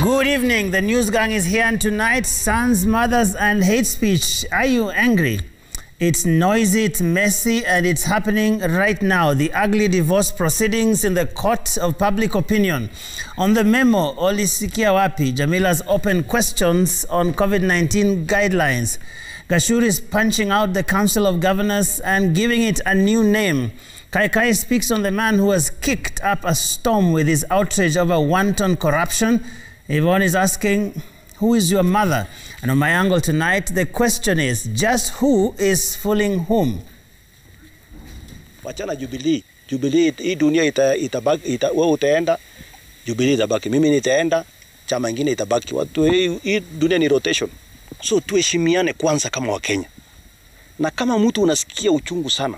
Good evening. The news gang is here, and tonight, sons, mothers, and hate speech. Are you angry? It's noisy, it's messy, and it's happening right now. The ugly divorce proceedings in the court of public opinion. On the memo, Olisikia Wapi, Jamila's open questions on COVID-19 guidelines. Gachuri is punching out the Council of Governors and giving it a new name. Kaikai speaks on the man who has kicked up a storm with his outrage over wanton corruption. Yvonne is asking, who is your mother? And on my angle tonight, the question is, just who is fooling whom? Wachana Jubilee. Jubilee, hii dunia itabaki, wewe utaenda, Jubilee itabaki. Mimi nitaenda, chama ingine itabaki. Watu, hii dunia ni rotation. So tuheshimiane kwanza kama Wakenya. Na kama mtu unasikia uchungu sana,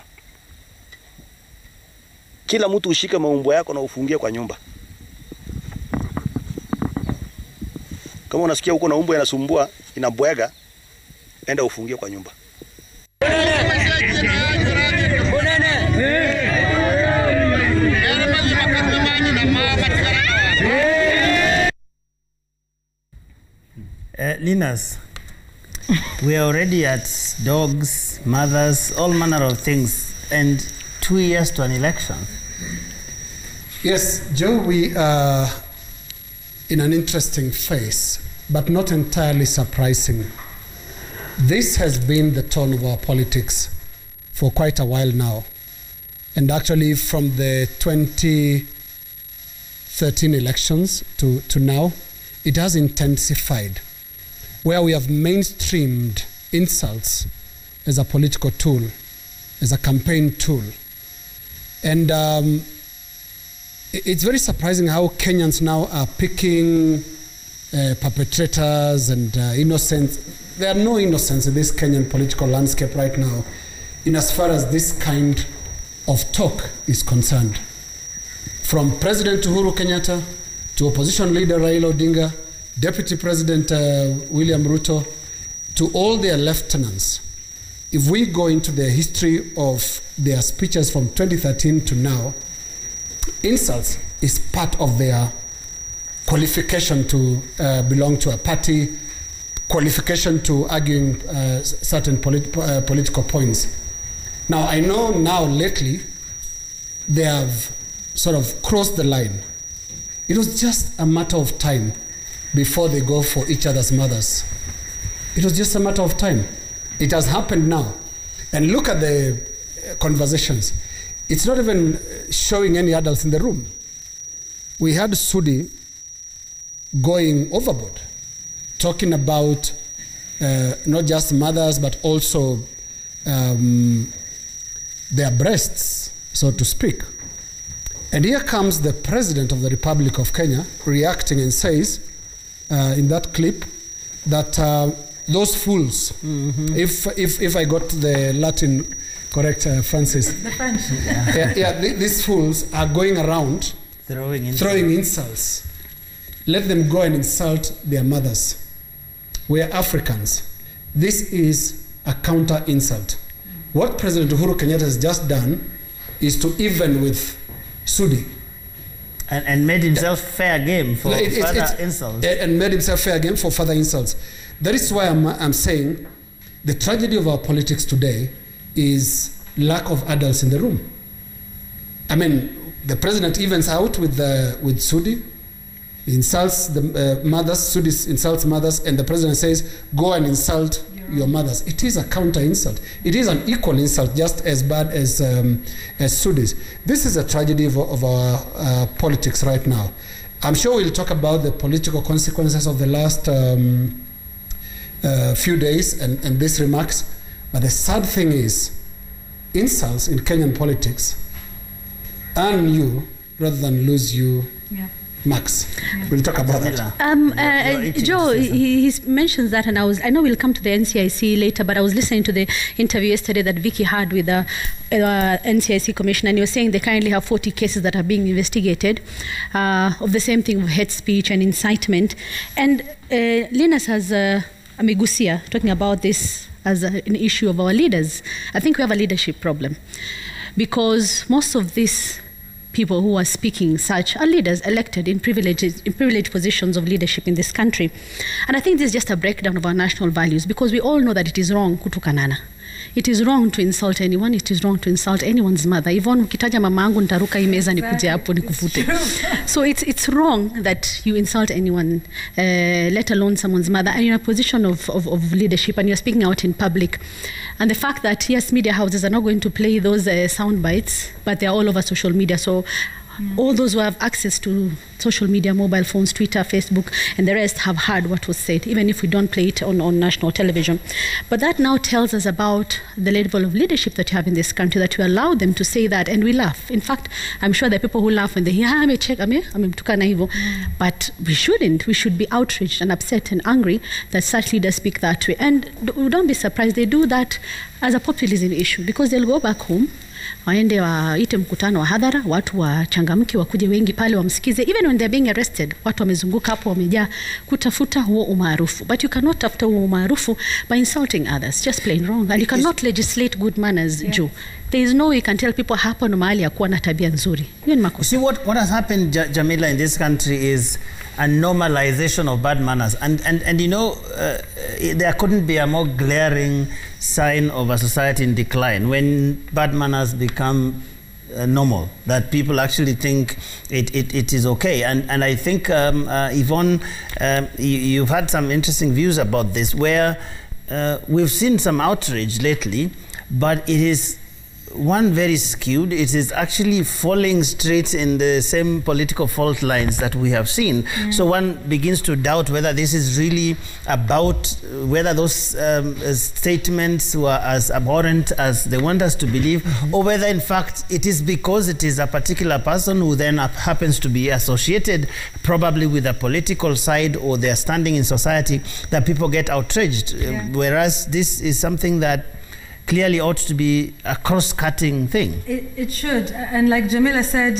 kila mtu ushike maumbo yako na ufungie kwa nyumba. Kama unasikia huko na umbo inasumbua, inabwega, enda ufungie kwa nyumba. Linus, we are already at dogs, mothers, all manner of things, and 2 years to an election. Yes, Joe, we are in an interesting phase, but not entirely surprising. This has been the tone of our politics for quite a while now. And actually from the 2013 elections to now, it has intensified, where we have mainstreamed insults as a political tool, as a campaign tool. And it's very surprising how Kenyans now are picking perpetrators and innocents. There are no innocents in this Kenyan political landscape right now, in as far as this kind of talk is concerned. From President Uhuru Kenyatta to opposition leader Raila Odinga, Deputy President William Ruto, to all their lieutenants. If we go into the history of their speeches from 2013 to now, insults is part of their qualification to belong to a party, qualification to arguing certain political points. Now, I know now lately they have sort of crossed the line. It was just a matter of time before they go for each other's mothers. It was just a matter of time. It has happened now. And look at the conversations. It's not even showing any adults in the room. We had Sudi going overboard, talking about not just mothers, but also their breasts, so to speak. And here comes the President of the Republic of Kenya reacting and says, in that clip, that those fools, if I got the Latin correct, Francis. The French. These fools are going around throwing insults. Let them go and insult their mothers. We are Africans. This is a counter insult. What President Uhuru Kenyatta has just done is to even with Sudi. And made himself fair game for further insults. And made himself fair game for further insults. That is why I'm saying the tragedy of our politics today is lack of adults in the room. I mean, the president evens out with Sudi, he insults the mothers, Sudi insults mothers, and the president says, go and insult your mothers. It is a counter insult. It is an equal insult, just as bad as Sudi's. This is a tragedy of our politics right now. I'm sure we'll talk about the political consequences of the last few days and these remarks, but the sad thing is, insults in Kenyan politics earn you rather than lose you. Yeah. Max, we'll talk about that. Joe, he mentions that, and I know we'll come to the NCIC later, but I was listening to the interview yesterday that Vicky had with the NCIC commissioner, and you're saying they currently have 40 cases that are being investigated of the same thing, of hate speech and incitement. And Linus has Amigusia talking about this as an issue of our leaders. I think we have a leadership problem, because most of these people who are speaking such are leaders elected in privileged positions of leadership in this country. And I think this is just a breakdown of our national values, because we all know that it is wrong kutukanana. It is wrong to insult anyone. It is wrong to insult anyone's mother. Yvonne, ukitaja mama yangu nitaruka hii meza nikuje hapo nikufute. So it's wrong that you insult anyone, let alone someone's mother, and you're in a position of leadership and you're speaking out in public. And the fact that, yes, media houses are not going to play those sound bites, but they're all over social media. So all those who have access to social media, mobile phones, Twitter, Facebook, and the rest have heard what was said, even if we don't play it on national television. But that now tells us about the level of leadership that you have in this country, that you allow them to say that, and we laugh. In fact, I'm sure there are people who laugh when they hear, but we shouldn't. We should be outraged and upset and angry that such leaders speak that way. And don't be surprised, they do that as a populism issue, because they'll go back home, waende waite mkutano wa hadhara, watu wachangamki wakuje wengi pale wamsikize. Even when they're being arrested, watu wamezunguka hapo wamejaa kutafuta huo umaarufu. But you cannot tafuta huo umaarufu by insulting others. Just plain wrong. And you cannot legislate good manners, Joe. There is no way you can tell people hapa no mahali ya kuwa na tabia nzuri. See what has happened, Jamila, in this country is a normalization of bad manners. And you know, there couldn't be a more glaring sign of a society in decline when bad manners become normal, that people actually think it is okay. And I think, Yvonne, you've had some interesting views about this, where we've seen some outrage lately, but it is one very skewed. It is actually falling straight in the same political fault lines that we have seen. So one begins to doubt whether this is really about whether those statements were as abhorrent as they want us to believe, or whether in fact it is because it is a particular person who then happens to be associated probably with a political side or their standing in society that people get outraged. Whereas this is something that clearly ought to be a cross-cutting thing. It should. And like Jamila said,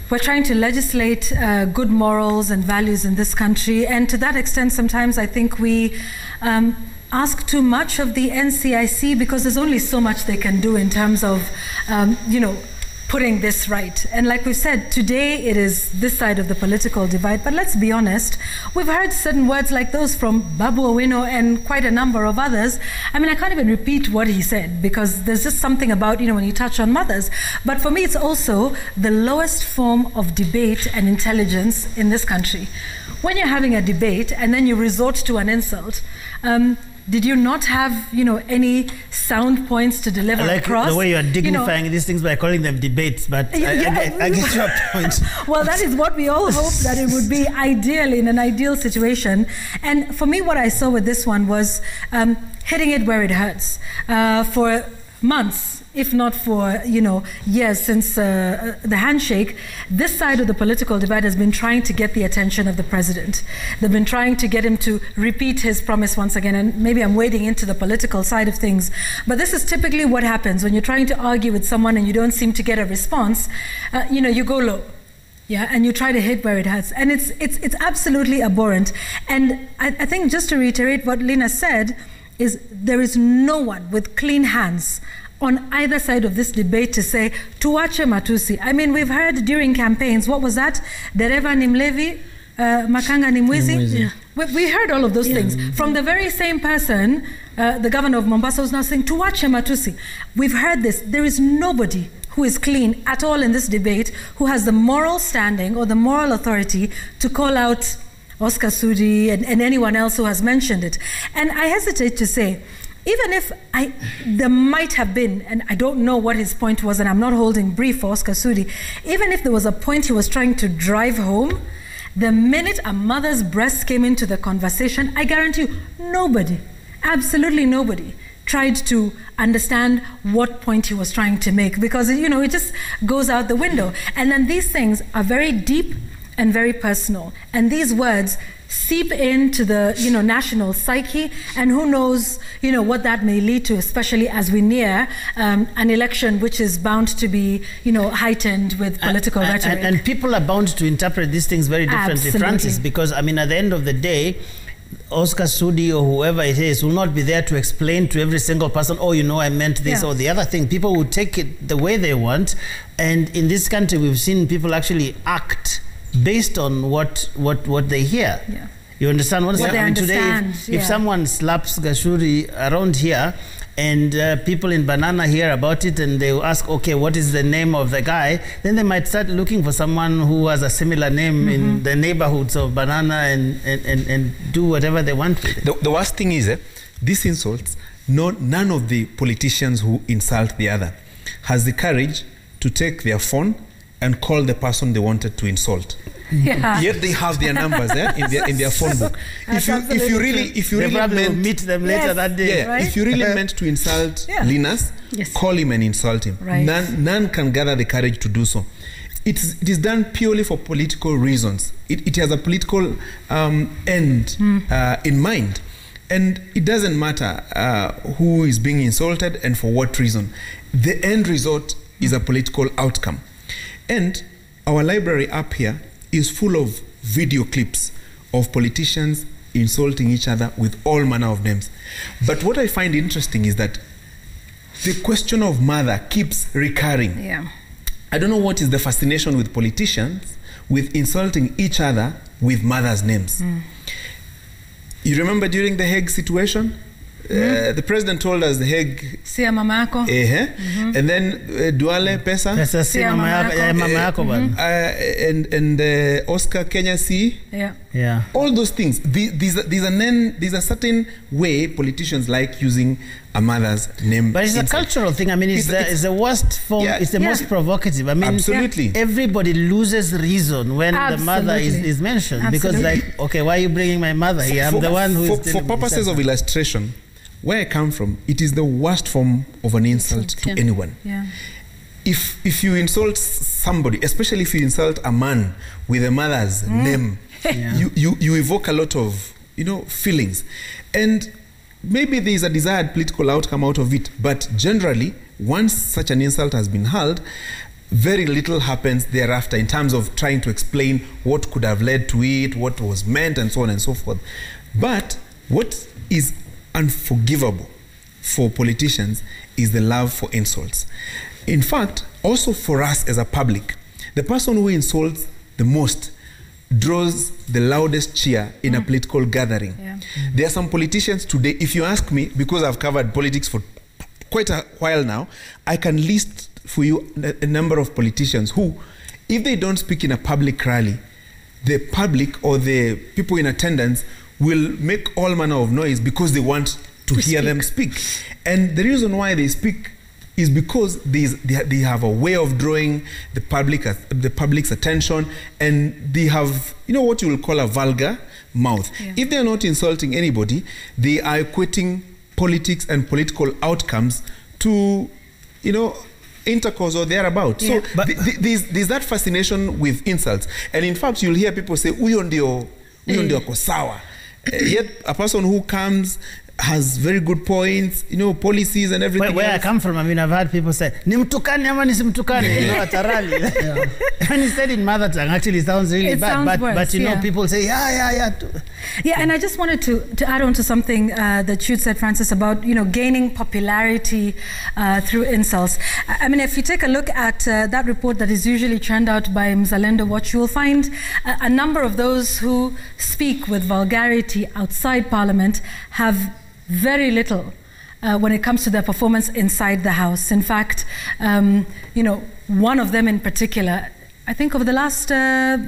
we're trying to legislate good morals and values in this country. And to that extent, sometimes I think we ask too much of the NCIC, because there's only so much they can do in terms of, putting this right. And like we've said, today it is this side of the political divide, but let's be honest, we've heard certain words like those from Babu Owino and quite a number of others. I mean, I can't even repeat what he said, because there's just something about, when you touch on mothers. But for me, it's also the lowest form of debate and intelligence in this country. When you're having a debate and then you resort to an insult, did you not have, any sound points to deliver across? I like the way you're dignifying these things by calling them debates, but I get your point. Well, that is what we all hope that it would be ideal in an ideal situation. And for me, what I saw with this one was hitting it where it hurts. For months, if not for, years since the handshake, this side of the political divide has been trying to get the attention of the president. They've been trying to get him to repeat his promise once again, and maybe I'm wading into the political side of things, but this is typically what happens when you're trying to argue with someone and you don't seem to get a response. You go low. And you try to hit where it hurts. And it's absolutely abhorrent. And I think, just to reiterate what Lina said, is there is no one with clean hands on either side of this debate to say, tuache matusi. I mean, we've heard during campaigns, what was that? Dereva ni mlevi, makanga ni mwizi. We heard all of those things. From the very same person, the governor of Mombasa was now saying, tuache matusi. We've heard this. There is nobody who is clean at all in this debate who has the moral standing or the moral authority to call out Oscar Sudi and anyone else who has mentioned it. And I hesitate to say, even if there might have been, and I don't know what his point was, and I'm not holding brief for Oscar Sudi, even if there was a point he was trying to drive home, the minute a mother's breast came into the conversation, I guarantee you, nobody, absolutely nobody, tried to understand what point he was trying to make, because it just goes out the window. And then these things are very deep and very personal, and these words seep into the national psyche, and who knows what that may lead to, especially as we near an election which is bound to be heightened with political rhetoric. And people are bound to interpret these things very differently, Absolutely. Francis, because at the end of the day, Oscar Sudi or whoever it is will not be there to explain to every single person, oh, you know, I meant this or the other thing. People will take it the way they want. And in this country, we've seen people actually act based on what they hear. Yeah. You understand what I'm saying? They understand. Today, if someone slaps Gashuri around here, and people in Banana hear about it and they will ask, okay, what is the name of the guy? Then they might start looking for someone who has a similar name in the neighborhoods of Banana and do whatever they want with it. The worst thing is, these insults, none of the politicians who insult the other has the courage to take their phone and call the person they wanted to insult. Yeah. Yet they have their numbers in their phone book. If you really meant, meet them later that day. Right? If you really meant to insult Linus, call him and insult him. Right. None can gather the courage to do so. It is done purely for political reasons. It has a political end in mind. And it doesn't matter who is being insulted and for what reason. The end result is a political outcome. And our library up here is full of video clips of politicians insulting each other with all manner of names. But what I find interesting is that the question of mother keeps recurring. Yeah. I don't know what is the fascination with politicians with insulting each other with mothers' names. You remember during the Hague situation? The president told us the Hague. Sia mama yako. And then Duale Pesa. Pesa si mama yako bana. And Oscar Kenya C. Yeah. All those things. There's a certain way politicians like using a mother's name. But it's a cultural thing. I mean, it's the worst form. Yeah. It's the most provocative. I mean, absolutely. Everybody loses reason when the mother is mentioned. Absolutely. Because like, okay, why are you bringing my mother here? I'm the one who is... For purposes of illustration, where I come from, it is the worst form of an insult to anyone. Yeah. If you insult somebody, especially if you insult a man with a mother's name, you evoke a lot of feelings, and maybe there is a desired political outcome out of it. But generally, once such an insult has been hurled, very little happens thereafter in terms of trying to explain what could have led to it, what was meant, and so on and so forth. But what is unforgivable for politicians is the love for insults. In fact, also for us as a public, the person who insults the most draws the loudest cheer in a political gathering. There are some politicians today, if you ask me, because I've covered politics for quite a while now, I can list for you a number of politicians who, if they don't speak in a public rally, the public or the people in attendance will make all manner of noise because they want to hear them speak. And the reason why they speak is because they have a way of drawing the public's attention, and they have what you will call a vulgar mouth. If they are not insulting anybody, they are equating politics and political outcomes to intercourse or thereabout. So there's that fascination with insults, and in fact you'll hear people say uyo ndio kosawa. Yet a person who comes has very good points, policies and everything. Where I come from, I mean, I've heard people say, "Nimtukane ama nisimtukane," at a rally. When he said in mother tongue, actually sounds really bad. But people say, yeah. Yeah, and I just wanted to add on to something that you said, Francis, about gaining popularity through insults. I mean, if you take a look at that report that is usually churned out by Mzalendo Watch, you will find a number of those who speak with vulgarity outside Parliament have very little when it comes to their performance inside the House. In fact, one of them in particular, I think over the last half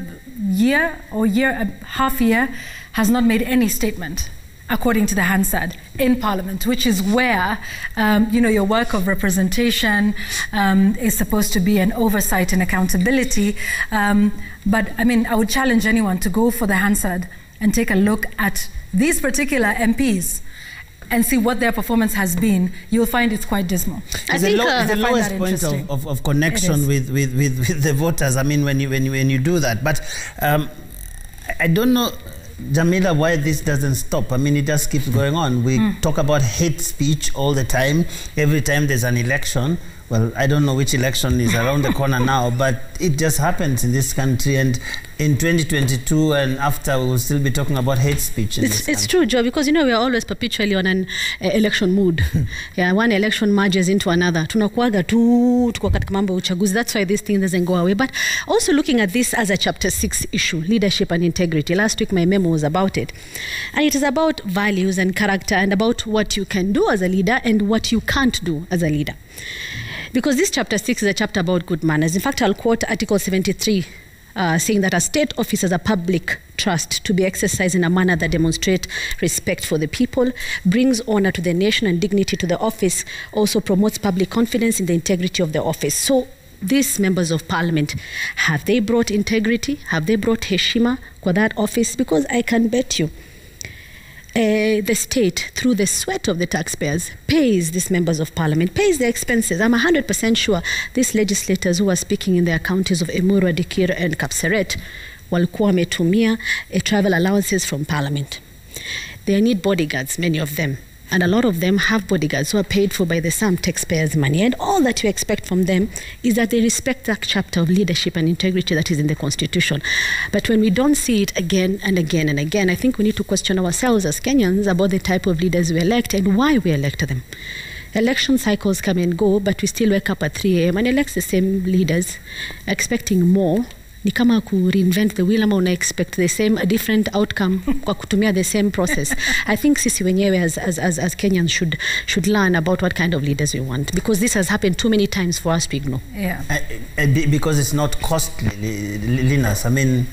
year, has not made any statement, according to the Hansard, in Parliament, which is where, your work of representation is supposed to be an oversight and accountability. But I mean, I would challenge anyone to go for the Hansard and take a look at these particular MPs and see what their performance has been. You'll find it's quite dismal. It's the lowest point of connection with the voters. I mean, when you do that. But I don't know, Jamila, why this doesn't stop. I mean, it just keeps going on. We talk about hate speech all the time. Every time there's an election. Well, I don't know which election is around the corner now, but it just happens in this country, and in 2022 and after, we will still be talking about hate speech. It's true, Joe, because we are always perpetually on an election mood. Yeah, one election merges into another. Tunakuaga tu tuko katika mambo uchaguzi. That's why this thing doesn't go away. But also looking at this as a chapter 6 issue, leadership and integrity. Last week my memo was about it. And it is about values and character and about what you can do as a leader and what you can't do as a leader. Because this chapter 6 is a chapter about good manners. In fact, I'll quote Article 73, saying that a state office has a public trust to be exercised in a manner that demonstrates respect for the people, brings honor to the nation and dignity to the office, also promotes public confidence in the integrity of the office. So these members of parliament, have they brought integrity? Have they brought heshima for that office? Because I can bet you, the state, through the sweat of the taxpayers, pays these members of parliament, pays their expenses. I'm 100% sure these legislators who are speaking in their counties of Emurua, Dikir and Kapseret walikuwa wametumia travel allowances from parliament. They need bodyguards, many of them. And a lot of them have bodyguards who are paid for by the same taxpayers' money. And all that you expect from them is that they respect that chapter of leadership and integrity that is in the Constitution. But when we don't see it again and again and again, I think we need to question ourselves as Kenyans about the type of leaders we elect and why we elect them. Election cycles come and go, but we still wake up at 3 a.m. and elect the same leaders, expecting more. Ni kama ku reinvent the wheel ama una expect the same, a different outcome kwa kutumia the same process. I think sisi wenyewe as Kenyans should learn about what kind of leaders we want, because this has happened too many times for us to ignore. Yeah. Because it's not costly, Linus. I mean,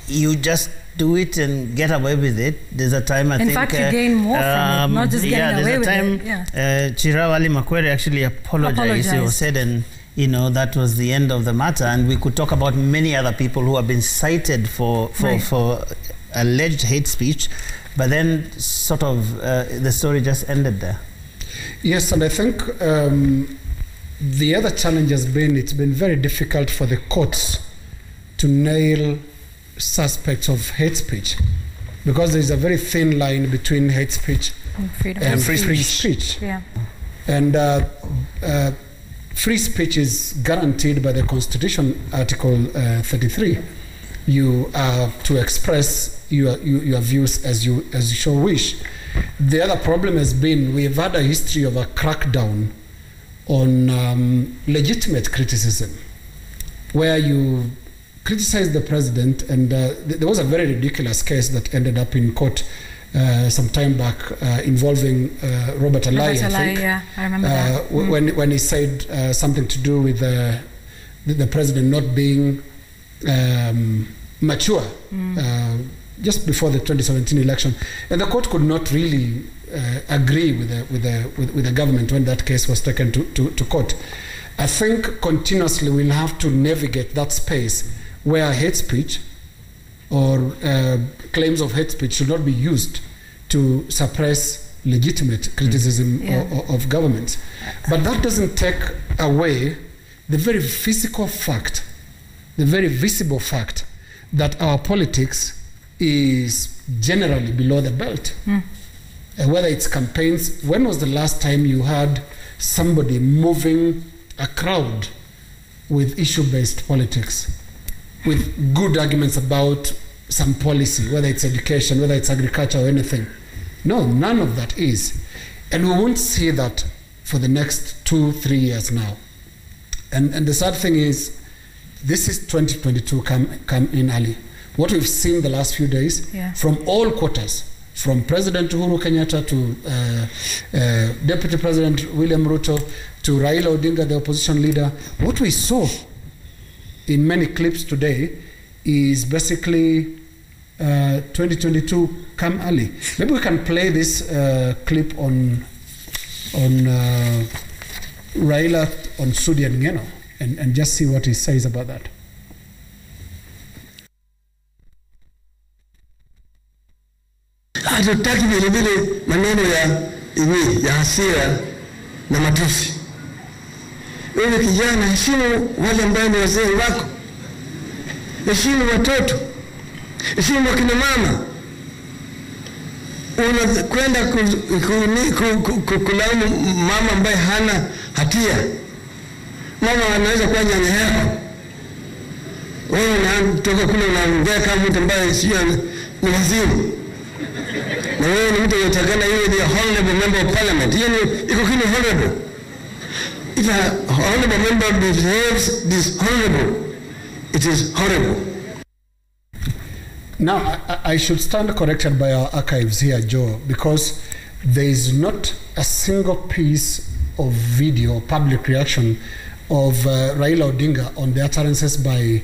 you just do it and get away with it. There's a time I think... In fact, you gain more from it, not just getting away with it. Yeah, Chirao Makwere actually apologized. He said, and that was the end of the matter. And we could talk about many other people who have been cited for alleged hate speech, but then sort of the story just ended there. Yes, and I think the other challenge has been, it's been very difficult for the courts to nail suspects of hate speech, because there's a very thin line between hate speech and free speech. Yeah. And free speech is guaranteed by the Constitution, Article 33. You are to express your views as you so wish. The other problem has been, we've had a history of a crackdown on legitimate criticism, where you criticize the president, and there was a very ridiculous case that ended up in court some time back involving Robert Alai, I think. Yeah, I remember that. When he said something to do with the president not being mature just before the 2017 election, and the court could not really agree with the government when that case was taken to court. I think continuously we'll have to navigate that space where hate speech or claims of hate speech should not be used to suppress legitimate criticism of governments. But that doesn't take away the very physical fact, the very visible fact that our politics is generally below the belt. Whether it's campaigns, when was the last time you had somebody moving a crowd with issue-based politics, with good arguments about some policy, whether it's education, whether it's agriculture or anything? No, none of that is. And we won't see that for the next 2-3 years now. And the sad thing is, this is 2022 come in early. What we've seen the last few days from all quarters, from President Uhuru Kenyatta to Deputy President William Ruto to Raila Odinga, the opposition leader, what we saw in many clips today is basically 2022 come early. Maybe we can play this clip on Raila on Sudi and Ngeno and just see what he says about that. Hatutaki vile vile maneno ya hasira na matusi. Wewe kijana, heshimu wale ambao ni wazee wako, heshimu watoto, heshimu wakina mama. Unakwenda kulaumu mama ambaye hana hatia. Mama anaweza kuwa nyanya yako. Wewe unatoka kule unaongea kama mtu ambaye sio ni waziri. Na wewe ni mtu unatakana iwe the honorable member of parliament. Hiyo iko kile honorable. If a honorable member behaves dishonorable, it is horrible. Now, I should stand corrected by our archives here, Joe, because there is not a single piece of video, public reaction of Raila Odinga on the utterances by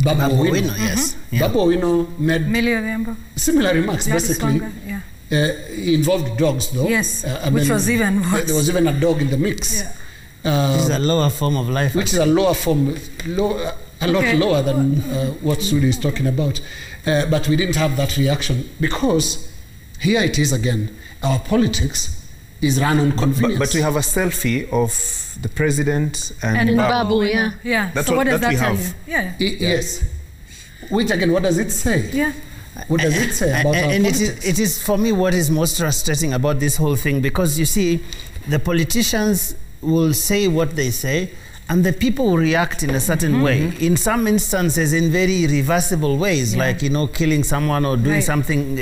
Babu Owino. Yes. Yeah. Babu Owino made similar remarks, basically. Involved dogs, though. Yes, which was even worse. There was even a dog in the mix. Yeah. This is a lower form of life. Which is a lower form, a lot lower than what Sudi is talking about. But we didn't have that reaction because here it is again. Our politics is run on convenience. But we have a selfie of the president and Babu. Yeah. That's so what does that we tell have. you? Yeah. Yes. Which again, what does it say? Yeah. What does it say about our politics? It is for me what is most frustrating about this whole thing, because you see, the politicians will say what they say, and the people will react in a certain way. In some instances, in very reversible ways, like, you know, killing someone or doing something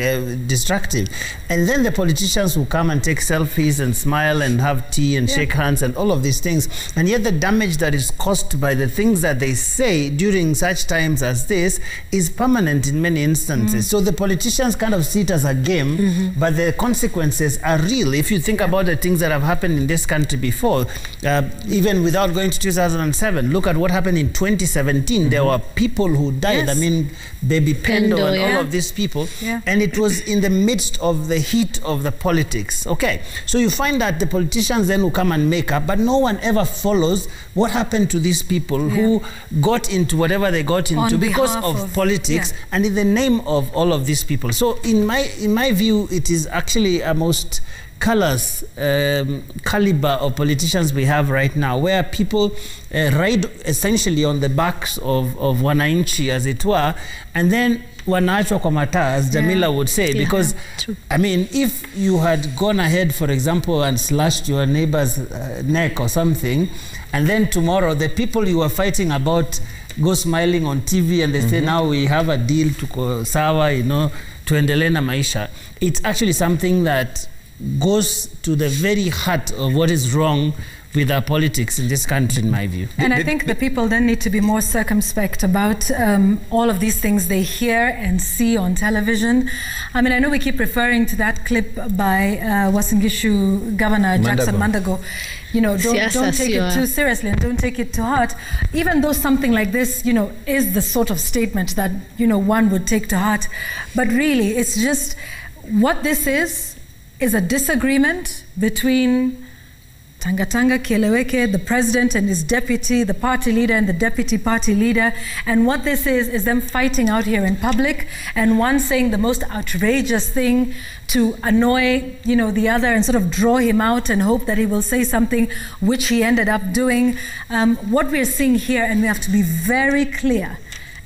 destructive. And then the politicians will come and take selfies and smile and have tea and shake hands and all of these things. And yet the damage that is caused by the things that they say during such times as this is permanent in many instances. So the politicians kind of see it as a game, but the consequences are real. If you think about the things that have happened in this country before, even without going to 2007. Look at what happened in 2017. There were people who died. I mean, Baby Pendo and all of these people. And it was in the midst of the heat of the politics. Okay, so you find that the politicians then will come and make up, but no one ever follows what happened to these people who got into whatever they got into because of politics and in the name of all of these people. So in my view, it is actually a most callous caliber of politicians we have right now, where people ride essentially on the backs of wananchi, as it were, and then wanaachwa kwa mataa, as Jamila would say, because I mean, if you had gone ahead, for example, and slashed your neighbor's neck or something, and then tomorrow the people you were fighting about go smiling on TV and they say, now we have a deal to sawa, you know, tuendelee na maisha. It's actually something that goes to the very heart of what is wrong with our politics in this country, in my view. And I think the people then need to be more circumspect about all of these things they hear and see on television. I mean, I know we keep referring to that clip by Uasin Gishu Governor Jackson Mandago. You know, don't take it too seriously and don't take it to heart. Even though something like this, you know, is the sort of statement that, you know, one would take to heart. But really, it's just what this is a disagreement between Tangatanga Kieleweke, the president and his deputy, the party leader and the deputy party leader. And what this is them fighting out here in public, and one saying the most outrageous thing to annoy, you know, the other and sort of draw him out and hope that he will say something, which he ended up doing. What we're seeing here, and we have to be very clear,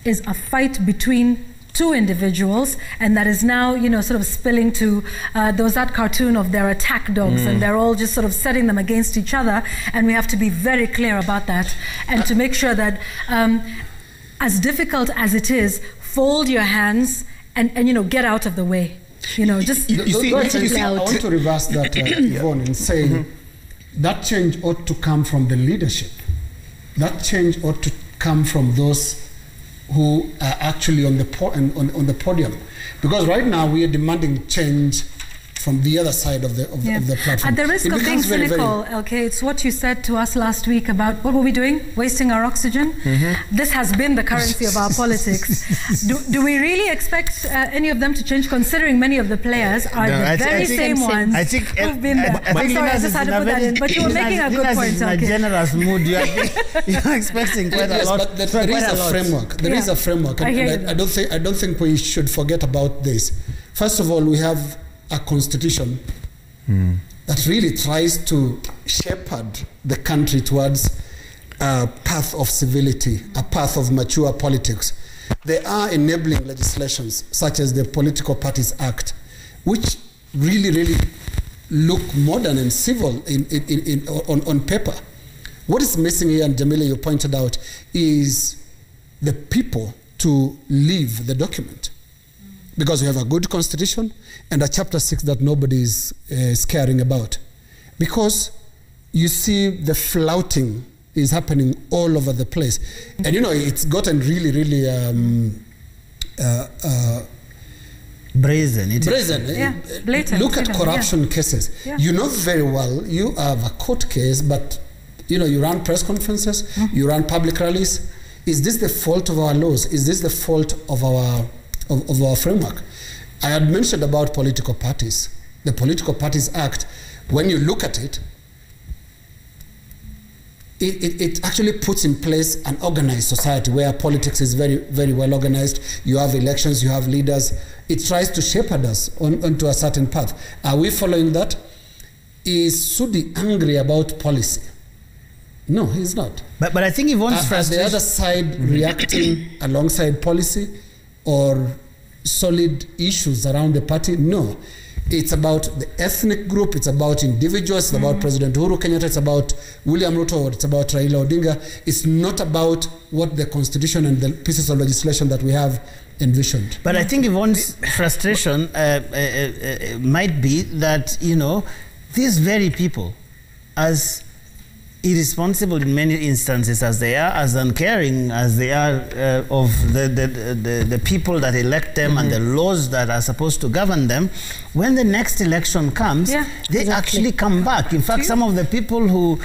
is a fight between two individuals, and that is now, you know, sort of spilling to there was that cartoon of their attack dogs, and they're all just sort of setting them against each other, and we have to be very clear about that, and to make sure that as difficult as it is, fold your hands and you know, get out of the way, you know, just I want to reverse that, Yvonne, and say that change ought to come from the leadership. That change ought to come from those who are actually on the podium, because right now we are demanding change from the other side of the platform. At the risk of being cynical, okay, it's what you said to us last week about what were we doing? Wasting our oxygen? This has been the currency of our politics. Do we really expect any of them to change, considering many of the players are the very same ones who've been there? Sorry, I just had to put that in. But you were making a good point. In a generous mood. You're expecting quite a lot. But there is a framework. There is a framework. And I don't think we should forget about this. First of all, we have a constitution that really tries to shepherd the country towards a path of civility, a path of mature politics. There are enabling legislations, such as the Political Parties Act, which really look modern and civil on paper. What is missing here, and Jamila, you pointed out, is the people to leave the document because we have a good constitution and a chapter 6 that nobody is caring about. Because you see the flouting is happening all over the place. And you know, it's gotten really, really brazen. Blatant. Look at corruption cases. Yeah. You know very well, you have a court case, but you know, you run press conferences, you run public rallies. Is this the fault of our laws? Is this the fault of our framework? I had mentioned about political parties. The Political Parties Act, when you look at it, it actually puts in place an organized society where politics is very, very well organized. You have elections, you have leaders. It tries to shepherd us onto a certain path. Are we following that? Is Sudi angry about policy? No, he's not. But I think Yvonne's frustration... the other side reacting alongside policy or solid issues around the party? No. It's about the ethnic group, it's about individuals, it's about President Uhuru Kenyatta, it's about William Ruto, or it's about Raila Odinga. It's not about what the constitution and the pieces of legislation that we have envisioned. But I think Yvonne's frustration might be that, you know, these very people, as irresponsible in many instances as they are, as uncaring as they are of the people that elect them and the laws that are supposed to govern them, when the next election comes, they actually come back. In fact, some of the people who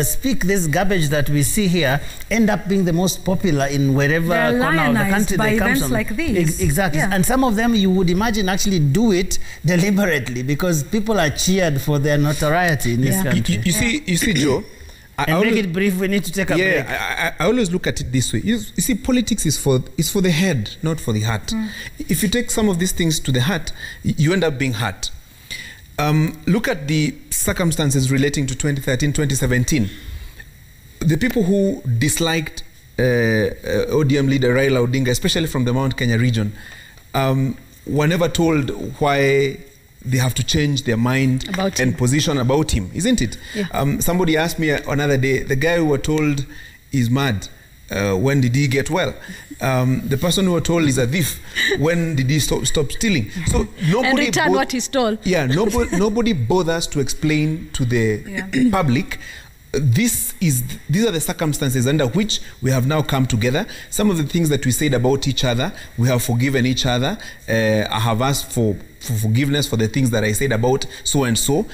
speak this garbage that we see here end up being the most popular in wherever corner of the country they come from. Like these. Exactly. Yeah. And some of them, you would imagine, actually do it deliberately because people are cheered for their notoriety in this country. You see, Joe, and make it brief, we need to take a break. I always look at it this way. You see, politics is for the head, not for the heart. If you take some of these things to the heart, you end up being hurt. Look at the circumstances relating to 2013, 2017. The people who disliked ODM leader Raila Odinga, especially from the Mount Kenya region, were never told why they have to change their mind and position about him, isn't it? Yeah. Somebody asked me another day, the guy who were told is mad, when did he get well? The person who were told is a thief, when did he stop stealing? So nobody and return what he stole. Yeah, nobody bothers to explain to the public. These are the circumstances under which we have now come together. Some of the things that we said about each other, we have forgiven each other. I have asked for forgiveness for the things that I said about so and so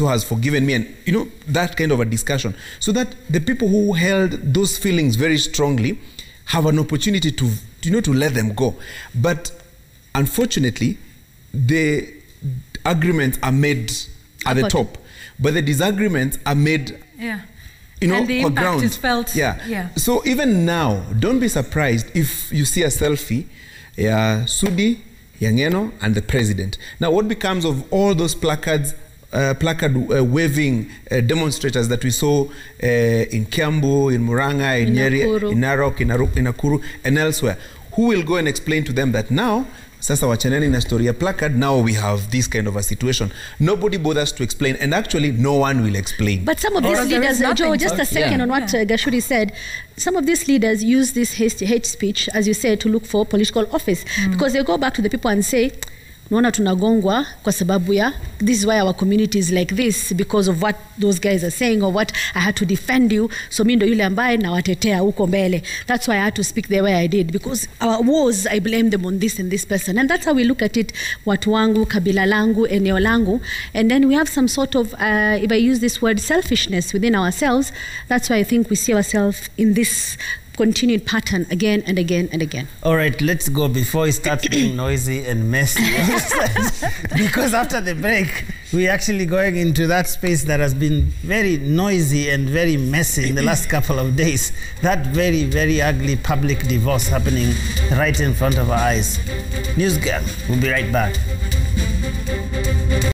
has forgiven me, and you know, that kind of a discussion, so that the people who held those feelings very strongly have an opportunity to let them go. But unfortunately, the agreements are made at the top. But the disagreements are made, and the impact is felt. So even now, don't be surprised if you see a selfie, Sudi, Yangeno, and the president. Now, what becomes of all those placard waving demonstrators that we saw in Kiambu, in Murang'a, in Nyeri, in Narok, in Nakuru, and elsewhere? Who will go and explain to them that now, sasa wachaneni na story ya placard, now we have this kind of a situation? Nobody bothers to explain, and actually no one will explain. But some of these leaders, Joe, just a second on what Gashuri said, some of these leaders use this hate speech, as you said, to look for political office, because they go back to the people and say, naona tunagongwa kwa sababu ya, this is why our community is like this, because of what those guys are saying, or what I had to defend you, so mi ndo yule ambaye nawatetea huko mbele. That's why I had to speak the way I did, because our wars, I blame them on this and this person. And that's how we look at it, watu wangu, kabila langu, eneo langu. And then we have some sort of, if I use this word, selfishness within ourselves. That's why I think we see ourselves in this continued pattern again and again and again. All right, let's go before it starts being noisy and messy. Because after the break, we're actually going into that space that has been very noisy and very messy in the last couple of days. That very, very ugly public divorce happening right in front of our eyes. News Girl, we'll be right back.